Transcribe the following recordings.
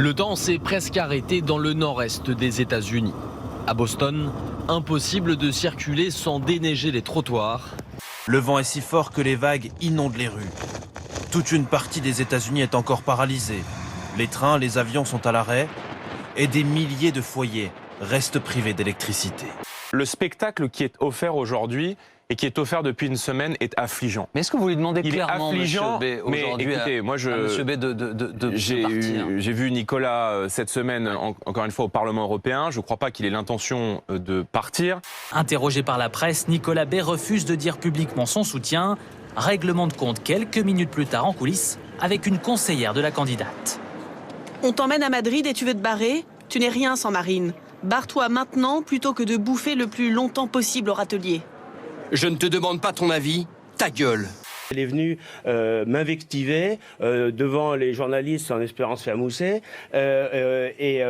Le temps s'est presque arrêté dans le nord-est des États-Unis. À Boston, impossible de circuler sans déneiger les trottoirs. Le vent est si fort que les vagues inondent les rues. Toute une partie des États-Unis est encore paralysée. Les trains, les avions sont à l'arrêt et des milliers de foyers restent privés d'électricité. Le spectacle qui est offert aujourd'hui et qui est offert depuis une semaine est affligeant. Mais est-ce que vous lui demandez clairement, affligeant, Monsieur B, aujourd'hui, écoutez, moi Monsieur B de partir? J'ai vu Nicolas cette semaine, encore une fois, au Parlement européen. Je ne crois pas qu'il ait l'intention de partir. Interrogé par la presse, Nicolas B refuse de dire publiquement son soutien. Règlement de compte quelques minutes plus tard en coulisses avec une conseillère de la candidate. On t'emmène à Madrid et tu veux te barrer? Tu n'es rien sans Marine. Barre-toi maintenant plutôt que de bouffer le plus longtemps possible au râtelier. Je ne te demande pas ton avis, ta gueule. Elle est venue m'invectiver devant les journalistes en espérant se faire mousser. Et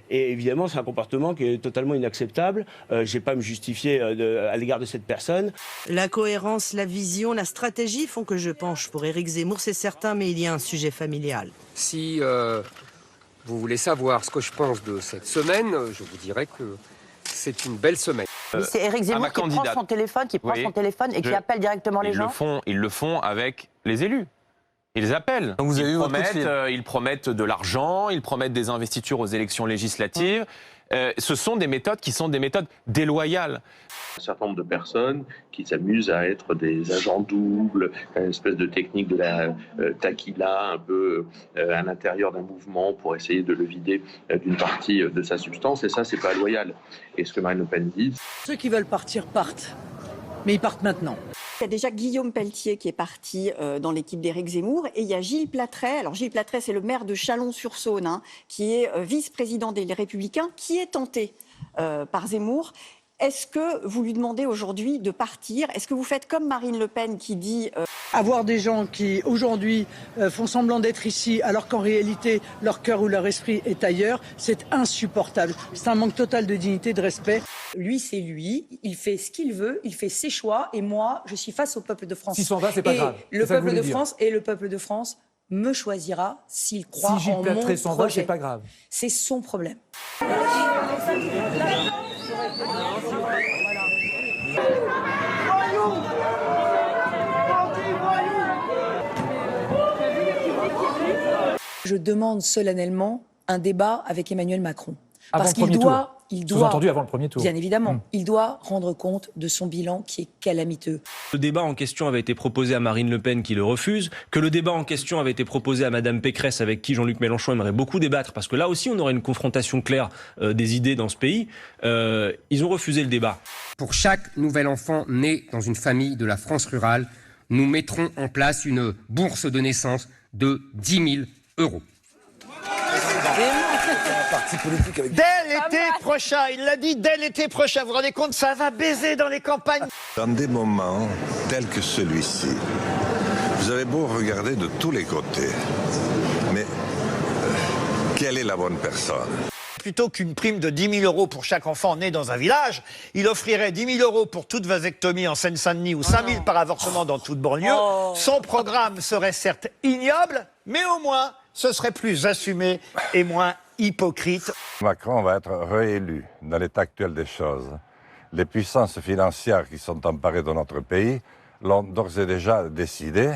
évidemment, c'est un comportement qui est totalement inacceptable. Je n'ai pas à me justifier à l'égard de cette personne. La cohérence, la vision, la stratégie font que je penche pour Éric Zemmour, c'est certain, mais il y a un sujet familial. Si vous voulez savoir ce que je pense de cette semaine, je vous dirais que c'est une belle semaine. C'est Éric Zemmour qui prend son téléphone, et qui appelle directement les gens. Ils le font avec les élus. Ils appellent. Donc vous avez Ils promettent de l'argent, ils promettent des investitures aux élections législatives. Ce sont des méthodes qui sont des méthodes déloyales. Un certain nombre de personnes qui s'amusent à être des agents doubles, une espèce de technique de la taquilla un peu à l'intérieur d'un mouvement pour essayer de le vider d'une partie de sa substance. Et ça, c'est pas loyal. Et ce que Marine Le Pen dit... Ceux qui veulent partir partent, mais ils partent maintenant. Il y a déjà Guillaume Pelletier qui est parti dans l'équipe d'Éric Zemmour et il y a Gilles Platret. Alors Gilles Platret, c'est le maire de Chalon-sur-Saône, qui est vice-président des Républicains, qui est tenté par Zemmour. Est-ce que vous lui demandez aujourd'hui de partir? Est-ce que vous faites comme Marine Le Pen qui dit... Avoir des gens qui, aujourd'hui, font semblant d'être ici, alors qu'en réalité, leur cœur ou leur esprit est ailleurs, c'est insupportable. C'est un manque total de dignité, de respect. Lui, c'est lui, il fait ce qu'il veut, il fait ses choix, et moi, je suis face au peuple de France. S'il s'en va, c'est pas grave. Le peuple de France me choisira s'il croit en mon projet. Si Gilles Platret s'en va, c'est pas grave. C'est son problème. Je demande solennellement un débat avec Emmanuel Macron. Parce qu'il doit, sous-entendu avant le premier tour. Bien évidemment, il doit rendre compte de son bilan qui est calamiteux. Le débat en question avait été proposé à Marine Le Pen qui le refuse, que le débat en question avait été proposé à Madame Pécresse avec qui Jean-Luc Mélenchon aimerait beaucoup débattre, parce que là aussi on aurait une confrontation claire des idées dans ce pays. Ils ont refusé le débat. Pour chaque nouvel enfant né dans une famille de la France rurale, nous mettrons en place une bourse de naissance de 10 000 €. Dès l'été prochain, il l'a dit, dès l'été prochain, vous vous rendez compte, ça va baiser dans les campagnes. Dans des moments tels que celui-ci, vous avez beau regarder de tous les côtés, mais quelle est la bonne personne? Plutôt qu'une prime de 10 000 € pour chaque enfant né dans un village, il offrirait 10 000 € pour toute vasectomie en Seine-Saint-Denis ou 5 000 par avortement dans toute banlieue. Son programme serait certes ignoble, mais au moins, ce serait plus assumé et moins hypocrite. Macron va être réélu dans l'état actuel des choses. Les puissances financières qui sont emparées de notre pays l'ont d'ores et déjà décidé.